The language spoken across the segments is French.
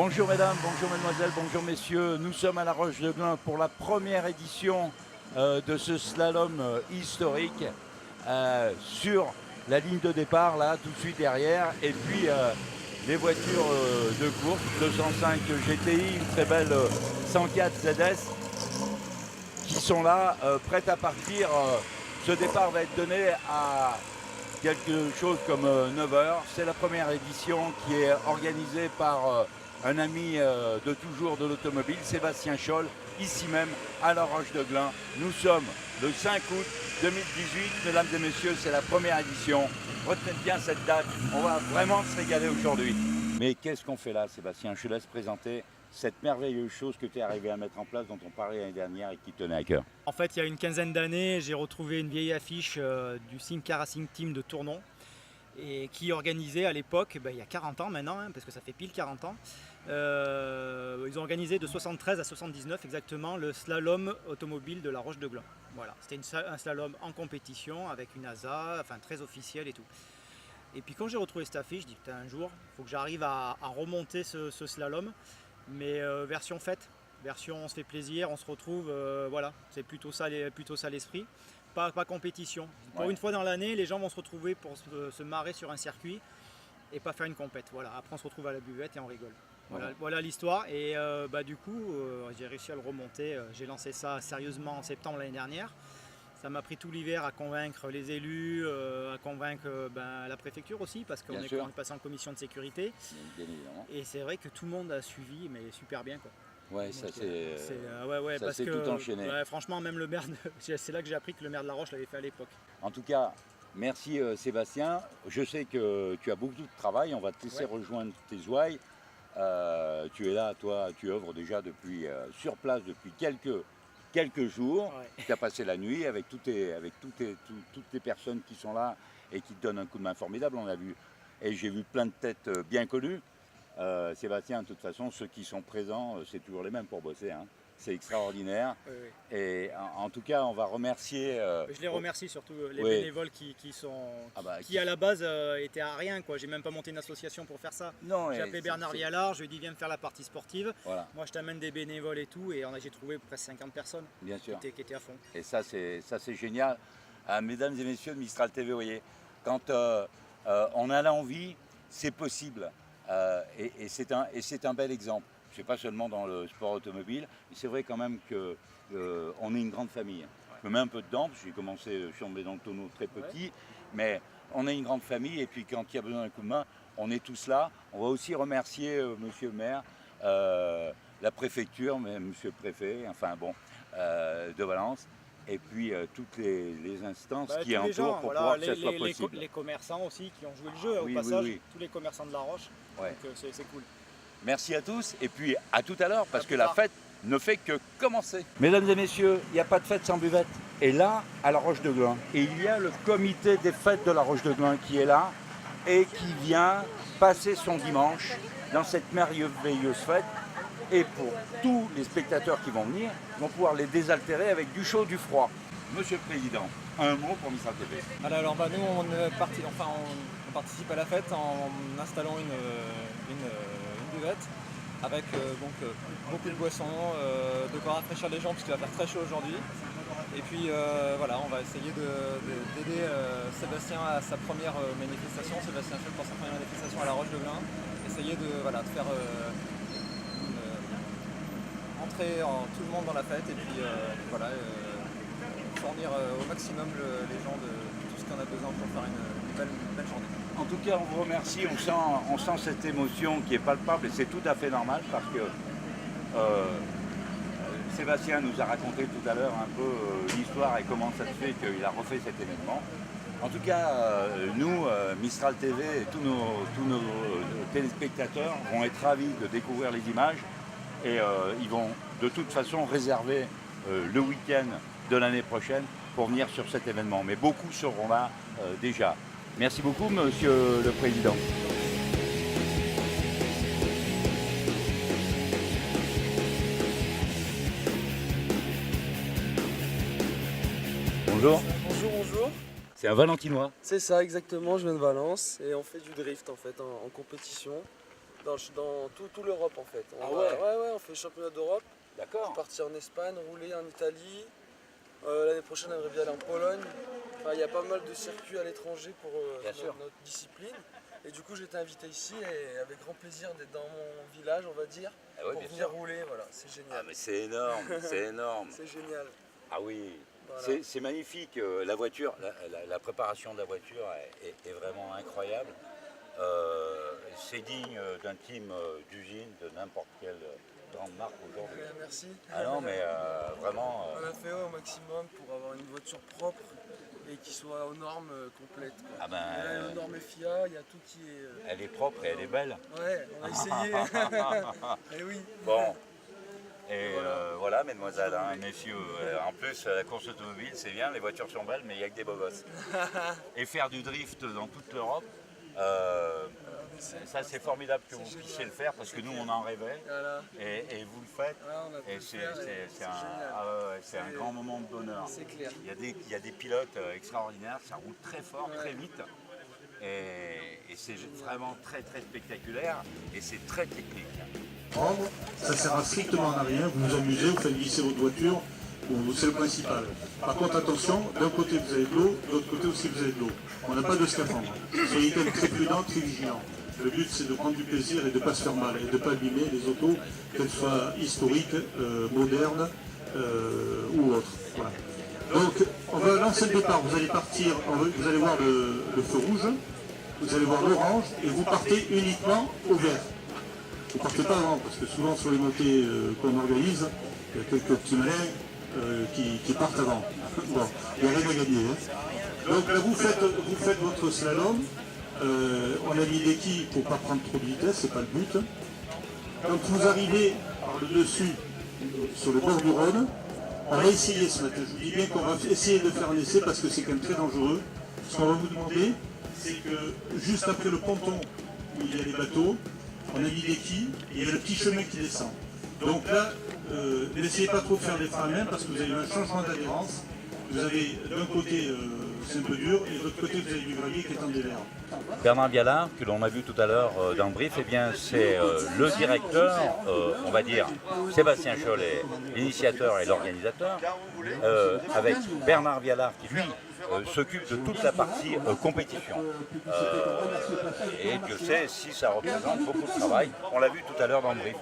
Bonjour mesdames, bonjour mesdemoiselles, bonjour messieurs. Nous sommes à La Roche-de-Glun pour la première édition de ce slalom historique sur la ligne de départ, là, tout de suite derrière. Et puis les voitures de course, 205 GTI, une très belle 104 ZS, qui sont là, prêtes à partir. Ce départ va être donné à quelque chose comme 9 heures. C'est la première édition qui est organisée par un ami de toujours de l'automobile, Sébastien Scholl, ici même à La Roche-de-Glun. Nous sommes le 5 août 2018. Mesdames et messieurs, c'est la première édition. Retenez bien cette date. On va vraiment se régaler aujourd'hui. Mais qu'est-ce qu'on fait là, Sébastien? Je te laisse présenter cette merveilleuse chose que tu es arrivé à mettre en place, dont on parlait l'année dernière et qui tenait à cœur. En fait, il y a une quinzaine d'années, j'ai retrouvé une vieille affiche du Simca Racing Team de Tournon et qui organisait à l'époque, il y a 40 ans maintenant, parce que ça fait pile 40 ans, ils ont organisé de 73 à 79 exactement le slalom automobile de La Roche-de-Glun. Voilà, c'était un slalom en compétition avec une ASA, enfin très officiel et tout. Et puis quand j'ai retrouvé cette affiche, je dis putain, un jour, il faut que j'arrive à remonter ce slalom, mais version faite. Version on se fait plaisir, on se retrouve, voilà, c'est plutôt ça l'esprit, pas compétition. Pour une fois dans l'année, les gens vont se retrouver pour se marrer sur un circuit et pas faire une compète. Voilà, après on se retrouve à la buvette et on rigole. Voilà l'histoire. Et du coup, j'ai réussi à le remonter. J'ai lancé ça sérieusement en septembre l'année dernière. Ça m'a pris tout l'hiver à convaincre les élus, à convaincre la préfecture aussi, parce qu'on est passé en commission de sécurité. Bien évidemment. Et c'est vrai que tout le monde a suivi, mais super bien quoi. Ouais, ça c'est parce que tout enchaîné. Franchement, même le maire, c'est là que j'ai appris que le maire de La Roche l'avait fait à l'époque. En tout cas, merci Sébastien. Je sais que tu as beaucoup de travail. On va te laisser rejoindre tes ouailles. Tu es là, toi, tu œuvres déjà depuis sur place depuis quelques jours. Tu as passé la nuit avec toutes les personnes qui sont là et qui te donnent un coup de main formidable. On a vu, et j'ai vu plein de têtes bien connues. Sébastien, de toute façon, ceux qui sont présents, c'est toujours les mêmes pour bosser. Hein. C'est extraordinaire. Oui. Et en tout cas, on va remercier. Je les remercie surtout les bénévoles qui à la base étaient à rien. J'ai même pas monté une association pour faire ça. J'ai appelé Bernard Vialard, je lui ai dit viens me faire la partie sportive. Voilà. Moi je t'amène des bénévoles et tout. Et j'ai trouvé presque 50 personnes qui étaient à fond. Et ça c'est génial. Mesdames et messieurs de Mistral TV, vous voyez, quand on a l'envie, c'est possible. Et c'est un bel exemple. C'est pas seulement dans le sport automobile, mais c'est vrai quand même qu'on est une grande famille. Je me mets un peu dedans, parce que je suis tombé dans le tonneau très petit, mais on est une grande famille, et puis quand il y a besoin d'un coup de main, on est tous là. On va aussi remercier monsieur le maire, la préfecture, monsieur le préfet, de Valence, et puis toutes les instances qui entourent pour pouvoir que ça soit possible. Les commerçants aussi qui ont joué le jeu, au passage, tous les commerçants de La Roche, donc c'est cool. Merci à tous et puis à tout à l'heure parce que la fête ne fait que commencer. Mesdames et messieurs, il n'y a pas de fête sans buvette. Et là, à La Roche-de-Glun, et il y a le comité des fêtes de La Roche-de-Glun qui est là et qui vient passer son dimanche dans cette merveilleuse fête. Et pour tous les spectateurs qui vont venir, ils vont pouvoir les désaltérer avec du chaud, du froid. Monsieur le Président, un mot pour Mistral TV. Alors nous, on participe à la fête en installant une buvette avec beaucoup de boissons, de quoi rafraîchir les gens parce qu'il va faire très chaud aujourd'hui. Et puis on va essayer d'aider Sébastien à sa première manifestation, Sébastien Scholl pour sa première manifestation à La Roche-de-Glun. Essayer de faire entrer tout le monde dans la fête et puis fournir au maximum les gens de tout ce qu'on a besoin pour faire une belle journée. En tout cas, on vous remercie, on sent cette émotion qui est palpable et c'est tout à fait normal parce que Sébastien nous a raconté tout à l'heure un peu l'histoire et comment ça se fait qu'il a refait cet événement. En tout cas, nous, Mistral TV et tous nos téléspectateurs vont être ravis de découvrir les images et ils vont de toute façon réserver le week-end de l'année prochaine pour venir sur cet événement. Mais beaucoup seront là déjà. Merci beaucoup, Monsieur le Président. Bonjour. Bonjour. C'est un Valentinois. C'est ça, exactement. Je viens de Valence et on fait du drift en fait en compétition. dans tout l'Europe en fait. Ouais, on fait championnat d'Europe. Je d'accord. suis parti en Espagne, rouler en Italie. L'année prochaine, on aimerait bien aller en Pologne. Enfin, il y a pas mal de circuits à l'étranger pour notre discipline. Et du coup, j'ai été invité ici et avec grand plaisir d'être dans mon village, on va dire, Ah ouais, pour bien venir sûr. rouler. Voilà, c'est Ah génial. mais c'est énorme, c'est énorme. C'est génial. Ah oui, Voilà. c'est magnifique. La voiture, la préparation de la voiture est vraiment incroyable. C'est digne d'un team d'usine de n'importe quelle grande marque aujourd'hui. Merci. Ah non, mais vraiment. On a fait au maximum pour avoir une voiture propre et qui soit aux normes complètes. Quoi. Ah ben, Il y a les normes FIA, il y a tout qui est. elle est propre et elle est belle. Ouais, on a essayé. Et oui. Bon. Et voilà, mesdemoiselles, hein, messieurs, en plus la course automobile c'est bien, les voitures sont belles, mais il n'y a que des beaux gosses. Et faire du drift dans toute l'Europe, ça c'est formidable que vous puissiez le faire parce que nous on en rêvait Voilà. et vous le faites. Voilà, on a pu Et le c'est faire, c'est génial. un grand moment de bonheur. C'est clair. Il y a des pilotes extraordinaires, ça roule très fort, très vite. Et c'est vraiment très très spectaculaire et c'est très technique. Prendre, ça sert à strictement à rien, vous vous amusez, vous faites glisser votre voiture, c'est le principal. Par contre attention, d'un côté vous avez de l'eau, de l'autre côté aussi vous avez de l'eau. On n'a pas de scaphandre. Soyez très prudents, très vigilants. Le but c'est de prendre du plaisir et de ne pas se faire mal et de ne pas abîmer les autos, qu'elles soient historiques, modernes ou autres. Voilà. Donc on va lancer le départ, vous allez partir, vous allez voir le feu rouge, vous allez voir l'orange et vous partez uniquement au vert. Vous ne partez pas avant, parce que souvent sur les montées qu'on organise, il y a quelques petits malins qui partent avant. Bon, il n'y a rien à gagner. Hein. Donc là, vous faites votre slalom. On a mis des quilles pour ne pas prendre trop de vitesse, c'est pas le but. Quand vous arrivez par le dessus, sur le bord du Rhône, on va essayer ce matin. Je vous dis bien qu'on va essayer de faire un essai parce que c'est quand même très dangereux. Ce qu'on va vous demander, c'est que juste après le ponton où il y a les bateaux, on a mis des quilles et il y a le petit chemin qui descend. Donc là, n'essayez pas trop de faire des freins à main parce que vous avez un changement d'adhérence. Vous avez d'un côté, c'est un peu dur, et de l'autre côté, vous avez du gravier qui est en dévers. Bernard Vialard, que l'on a vu tout à l'heure dans le brief, eh bien c'est le directeur, on va dire Sébastien Chollet, l'initiateur et l'organisateur, avec Bernard Vialard qui lui s'occupe de toute la partie compétition. Et Dieu sait si ça représente beaucoup de travail. On l'a vu tout à l'heure dans le brief.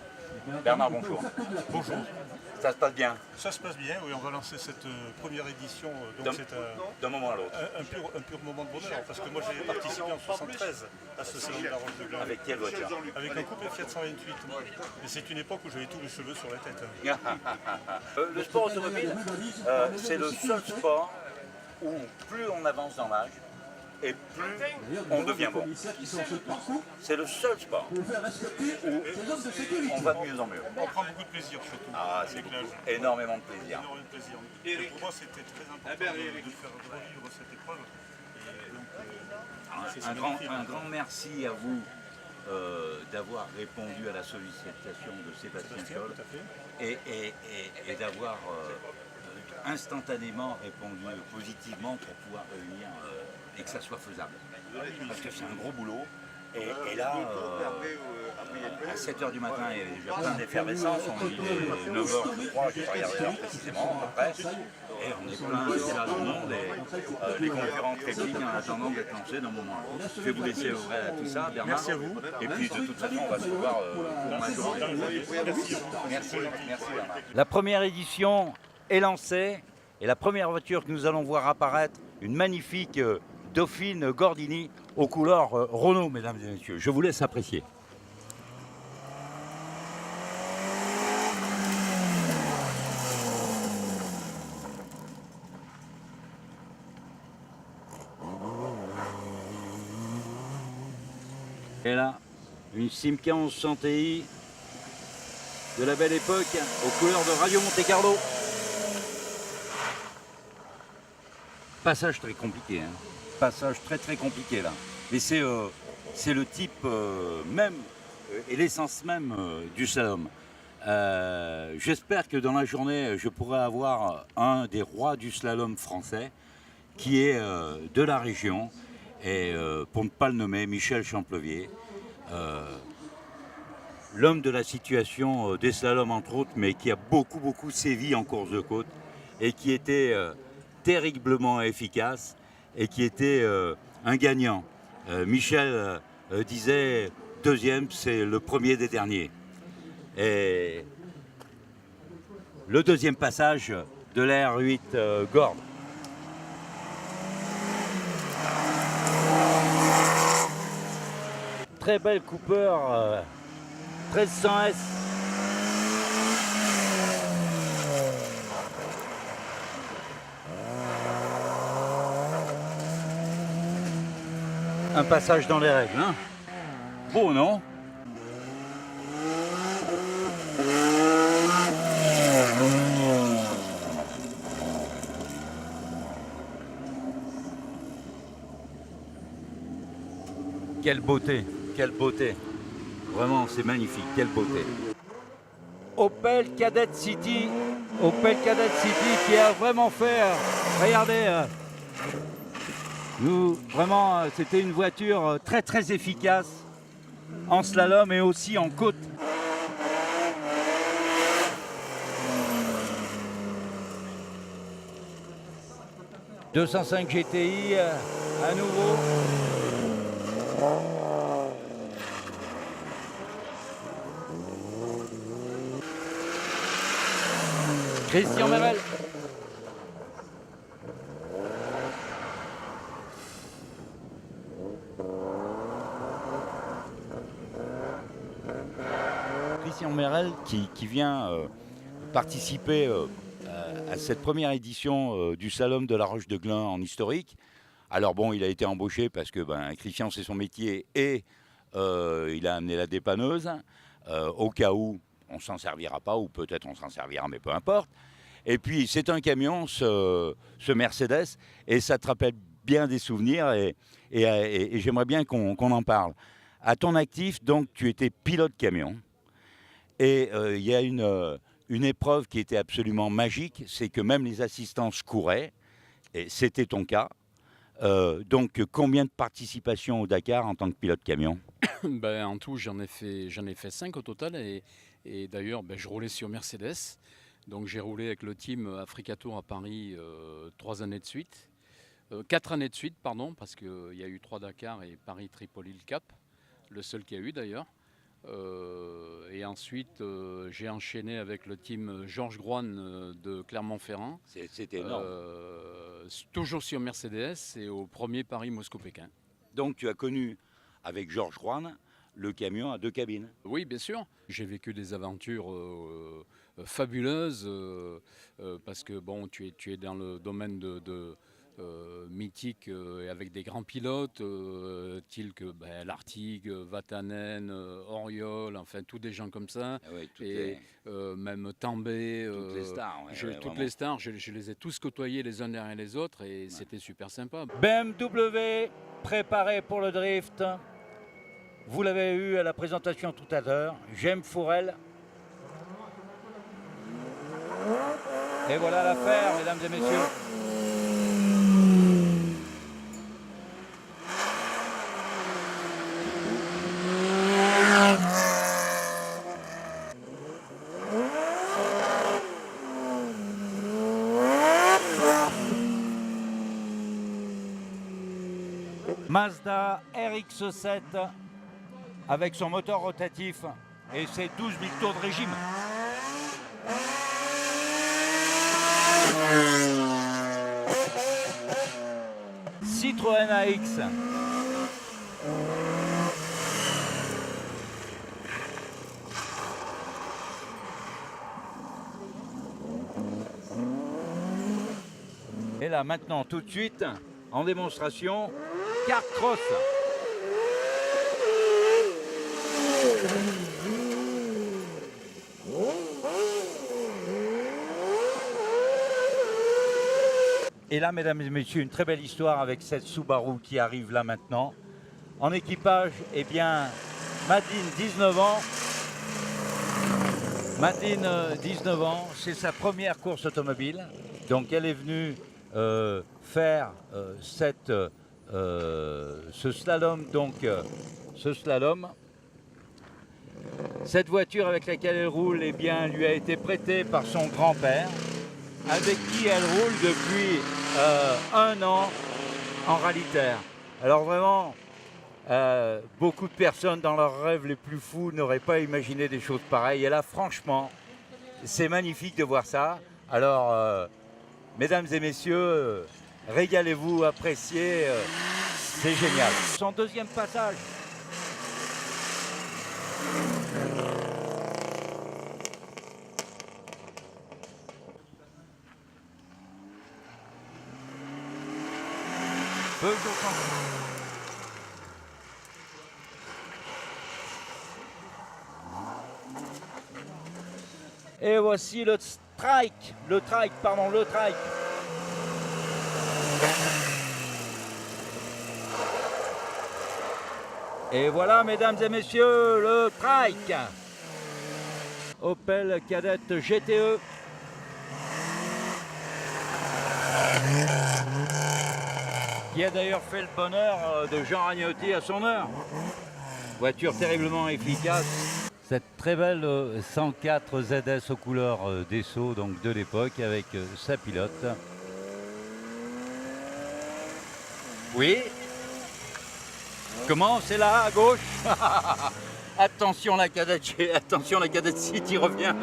Bernard, bonjour. Bonjour. Ça se passe bien Ça se passe bien, oui, on va lancer cette première édition. D'un- C'est d'un moment à l'autre. un pur moment de bonheur, parce que moi j'ai participé en 73 à ce salon de la Roche de Glin. Avec quelle voiture? Avec un couple Fiat 128. Et c'est une époque où j'avais tous les cheveux sur la tête. Le sport automobile, c'est le seul sport où plus on avance dans l'âge et plus on devient bon. C'est le seul sport où on va de mieux en mieux. On prend beaucoup de plaisir surtout. Ah, c'est avec l'âge. énormément de plaisir. Énormément de plaisir. Et pour moi c'était très important de revivre cette épreuve. Et donc, c'est magnifique. Un grand merci à vous d'avoir répondu à la sollicitation de Sébastien Scholl Tout à fait. et d'avoir instantanément répondu positivement pour pouvoir réunir et que ça soit faisable. Parce que c'est un gros boulot. Et là, à 7h du matin, il y a déjà plein d'effervescence. On est 9h, je crois, je n'ai pas regardé l'heure précisément, à peu près. Et on est plein là dans le monde. Et les concurrents trépignent en attendant d'être lancés dans le moment. Je vais vous laisser ouvrir à tout ça, Bernard. Merci à vous. Et puis de toute façon, on va se revoir pour ma journée. Merci Bernard. La première édition est lancée. Et la première voiture que nous allons voir apparaître, une magnifique Dauphine Gordini aux couleurs Renault, mesdames et messieurs. Je vous laisse apprécier. Et là, une Simca 1100 Ti de la belle époque aux couleurs de Radio Monte Carlo. Passage très compliqué, hein. Passage très compliqué là. Mais c'est le type même et l'essence même du slalom. J'espère que dans la journée, je pourrai avoir un des rois du slalom français qui est de la région et pour ne pas le nommer, Michel Champlevier. l'homme de la situation des slaloms entre autres, mais qui a beaucoup sévi en course de côte et qui était terriblement efficace et qui était un gagnant. Michel disait deuxième, c'est le premier des derniers. Et le deuxième passage de la R8 Gordes. Très belle Cooper 1300S. Un passage dans les règles, hein? Beau, non? Quelle beauté, quelle beauté. Vraiment, c'est magnifique, quelle beauté. Opel Kadett City qui a vraiment fait, regardez, nous, vraiment, c'était une voiture très efficace en slalom et aussi en côte. « 205 GTI à nouveau. Christian Merel. Christian Merel qui vient participer à cette première édition du slalom de la Roche de Glun en historique. Alors bon, il a été embauché parce que Christian c'est son métier et il a amené la dépanneuse au cas où on s'en servira pas ou peut-être on s'en servira mais peu importe. Et puis c'est un camion ce Mercedes et ça te rappelle bien des souvenirs et j'aimerais bien qu'on en parle. À ton actif donc tu étais pilote camion et il y a une épreuve qui était absolument magique, c'est que même les assistances couraient et c'était ton cas. Donc combien de participations au Dakar en tant que pilote camion? En tout j'en ai fait 5 au total et d'ailleurs je roulais sur Mercedes. Donc j'ai roulé avec le team Africa Tour à Paris 3 années de suite. 4 années de suite, pardon, parce qu'il y a eu 3 Dakar et Paris-Tripoli le Cap, le seul qu'il y a eu d'ailleurs. Et ensuite j'ai enchaîné avec le team Georges Groine de Clermont-Ferrand. C'est énorme. Toujours sur Mercedes et au premier Paris-Moscou-Pékin. Donc tu as connu avec Georges Groine le camion à 2 cabines. Oui, bien sûr. J'ai vécu des aventures fabuleuses parce que bon, tu es dans le domaine de mythique avec des grands pilotes tels que Lartigue, Vatanen, Auriol, enfin tous des gens comme ça. Ah oui, et même Tambay. Toutes les stars. Toutes les stars, je les ai tous côtoyés les uns derrière les autres et c'était super sympa. BMW préparé pour le drift. Vous l'avez eu à la présentation tout à l'heure, Jem Fourel. Et voilà l'affaire, mesdames et messieurs. Mazda RX-7 avec son moteur rotatif et ses 12 000 tours de régime. Citroën AX. Et là maintenant tout de suite en démonstration, kart cross. Et là, mesdames et messieurs, une très belle histoire avec cette Subaru qui arrive là maintenant. En équipage, eh bien, Madine, 19 ans. Madine, 19 ans, c'est sa première course automobile. Donc elle est venue faire ce slalom. Donc ce slalom. Cette voiture avec laquelle elle roule, eh bien, lui a été prêtée par son grand-père, avec qui elle roule depuis 1 an en rallye-terre. Alors vraiment, beaucoup de personnes dans leurs rêves les plus fous n'auraient pas imaginé des choses pareilles. Et là, franchement, c'est magnifique de voir ça. Alors, mesdames et messieurs, régalez-vous, appréciez, c'est génial. Son deuxième passage. Et voici le trike. Et voilà, mesdames et messieurs, le trike. Opel Kadett GTE. Qui a d'ailleurs fait le bonheur de Jean Ragnotti à son heure. Voiture terriblement efficace. Cette très belle 104 ZS aux couleurs d'Esso, donc de l'époque, avec sa pilote. Oui. Comment? C'est là, à gauche. Attention la Kadett City revient.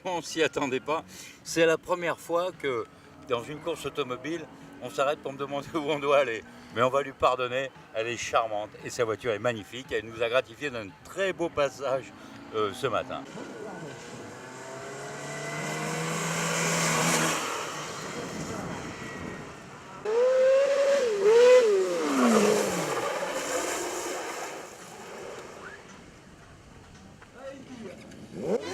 On s'y attendait pas. C'est la première fois que dans une course automobile, on s'arrête pour me demander où on doit aller. Mais on va lui pardonner, elle est charmante et sa voiture est magnifique. Elle nous a gratifié d'un très beau passage ce matin.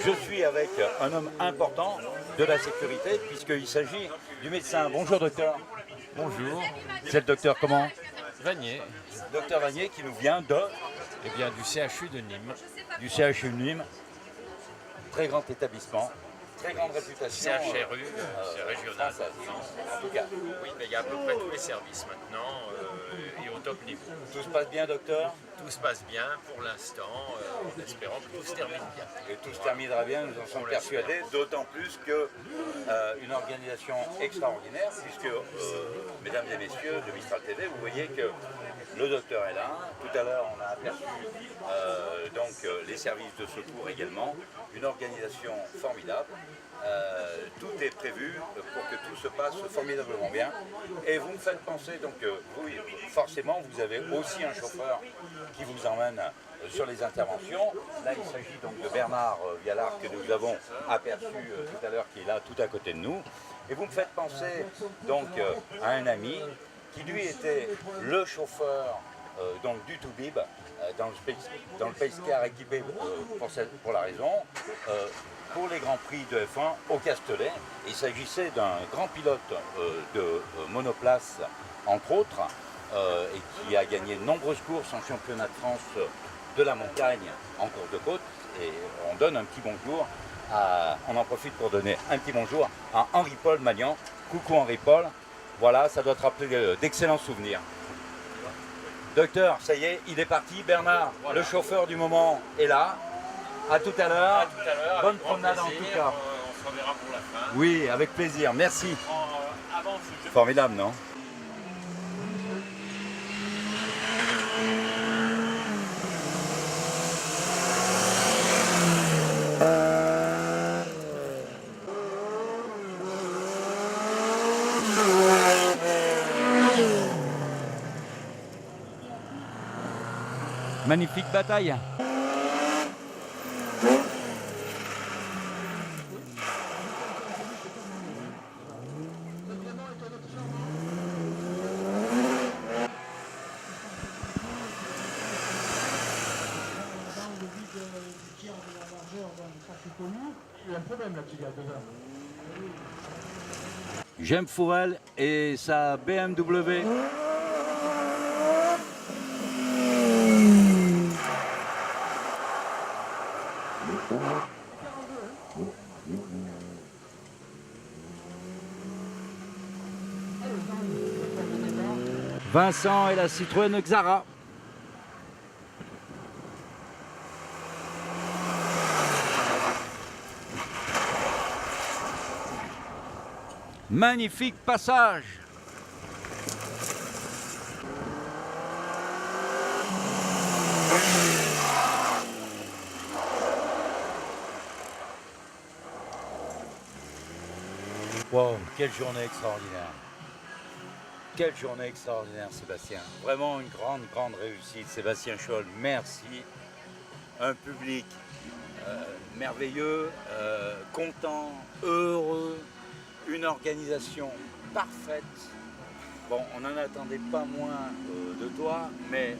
Je suis avec un homme important de la sécurité puisqu'il s'agit du médecin. Bonjour docteur. Bonjour. C'est le docteur comment? Vanier. Docteur Vanier qui nous vient de... Eh bien, du CHU de Nîmes. Du CHU de Nîmes. Très grand établissement. Très grande réputation. CHRU, c'est régional. En tout cas. Oui, mais il y a à peu près tous les services maintenant et au top niveau. Tout se passe bien docteur? Tout se passe bien pour l'instant, en espérant que tout se termine bien. Et tout se terminera bien, nous en sommes persuadés, d'autant plus que une organisation extraordinaire, puisque, mesdames et messieurs de Mistral TV, vous voyez que le docteur est là. Tout à l'heure, on a aperçu les services de secours également. Une organisation formidable. Tout est prévu pour que tout se passe formidablement bien. Et vous me faites penser, donc, vous, forcément, vous avez aussi un chauffeur qui vous emmène sur les interventions. Là, il s'agit donc de Bernard Vialard que nous avons aperçu tout à l'heure, qui est là tout à côté de nous. Et vous me faites penser donc à un ami qui lui était le chauffeur donc du Toubib dans le Pace Car équipé pour la raison. Pour les Grands Prix de F1 au Castellet. Il s'agissait d'un grand pilote de monoplace, entre autres, et qui a gagné de nombreuses courses en championnat de France de la montagne en course de côte. Et on donne un petit bonjour, on en profite pour donner un petit bonjour à Henri-Paul Magnan. Coucou Henri-Paul, voilà, ça doit te rappeler d'excellents souvenirs. Docteur, ça y est, il est parti. Bernard, voilà. Le chauffeur du moment, est là. À tout à l'heure. Bonne promenade en tout cas. On se reverra pour la fin. Oui, avec plaisir. Merci. Formidable, non? Magnifique bataille. J'aime Fourel et sa BMW. Vincent et la Citroën Xara. Magnifique passage. Wow, quelle journée extraordinaire. Quelle journée extraordinaire, Sébastien. Vraiment une grande réussite. Sébastien Scholl, merci. Un public merveilleux, content, heureux. Une organisation parfaite. Bon, on n'en attendait pas moins de toi, mais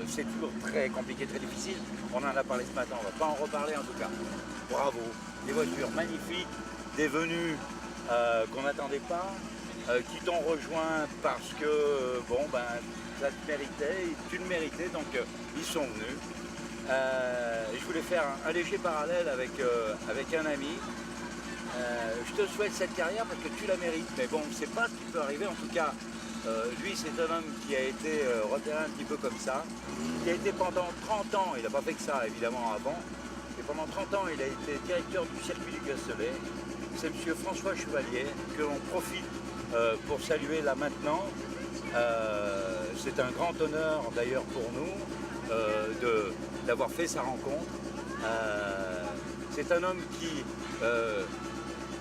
c'est toujours très compliqué, très difficile. On en a parlé ce matin, on ne va pas en reparler en tout cas. Bravo, des voitures magnifiques, des venues qu'on n'attendait pas, qui t'ont rejoint parce que, bon, ben, ça te méritait, tu le méritais, donc ils sont venus. Je voulais faire un léger parallèle avec un ami. Je te souhaite cette carrière parce que tu la mérites, mais bon, on ne sait pas ce qui peut arriver. En tout cas, lui, c'est un homme qui a été repéré un petit peu comme ça, qui a été pendant 30 ans, il n'a pas fait que ça évidemment avant, et pendant 30 ans, il a été directeur du circuit du Castellet. C'est M. François Chevalier que l'on profite pour saluer là maintenant. C'est un grand honneur d'ailleurs pour nous d'avoir fait sa rencontre. C'est un homme qui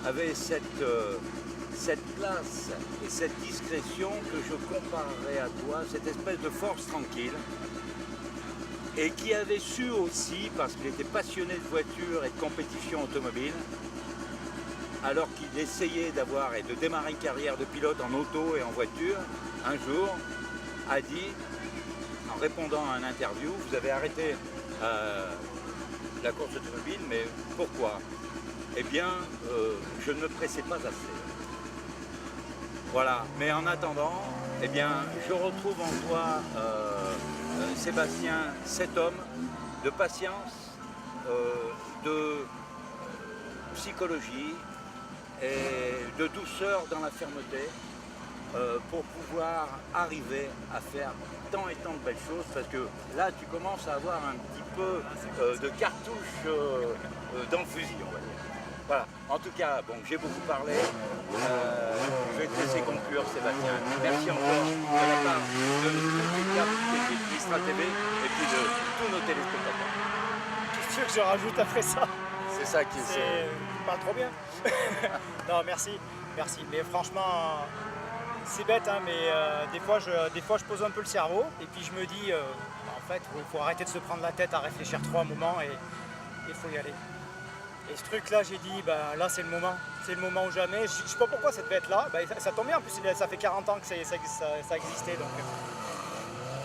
avait cette place et cette discrétion que je comparerais à toi, cette espèce de force tranquille, et qui avait su aussi, parce qu'il était passionné de voitures et de compétition automobile, alors qu'il essayait d'avoir et de démarrer une carrière de pilote en auto et en voiture, un jour a dit, en répondant à une interview, vous avez arrêté la course automobile, mais pourquoi? Eh bien, je ne me pressais pas assez. Voilà, mais en attendant, eh bien, je retrouve en toi, Sébastien, cet homme de patience, de psychologie et de douceur dans la fermeté pour pouvoir arriver à faire tant et tant de belles choses, parce que là, tu commences à avoir un petit peu de cartouche dans le fusil, on va dire. Voilà, en tout cas, bon, j'ai beaucoup parlé. Je vais te laisser conclure, Sébastien. Merci encore de la part de l'équipe Istra TV et puis de tous nos téléspectateurs. Qu'est-ce que je rajoute après ça? C'est ça qui est... Tu parles trop bien. Non, merci. Mais franchement, c'est bête, hein, mais des fois, je pose un peu le cerveau et puis je me dis, en fait, il faut arrêter de se prendre la tête à réfléchir trop un moment et il faut y aller. Et ce truc-là, j'ai dit, bah, là c'est le moment ou jamais. Je ne sais pas pourquoi ça devait être là, bah, ça tombe bien, en plus ça fait 40 ans que ça existait, donc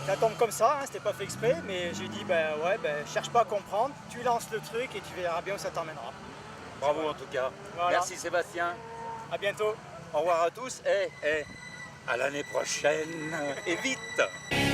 ça tombe comme ça, hein, c'était pas fait exprès, mais j'ai dit, bah, ouais, bah, cherche pas à comprendre, tu lances le truc et tu verras bien où ça t'emmènera. Bravo en tout cas. Voilà. Merci Sébastien. À bientôt. Au revoir à tous et à l'année prochaine et vite.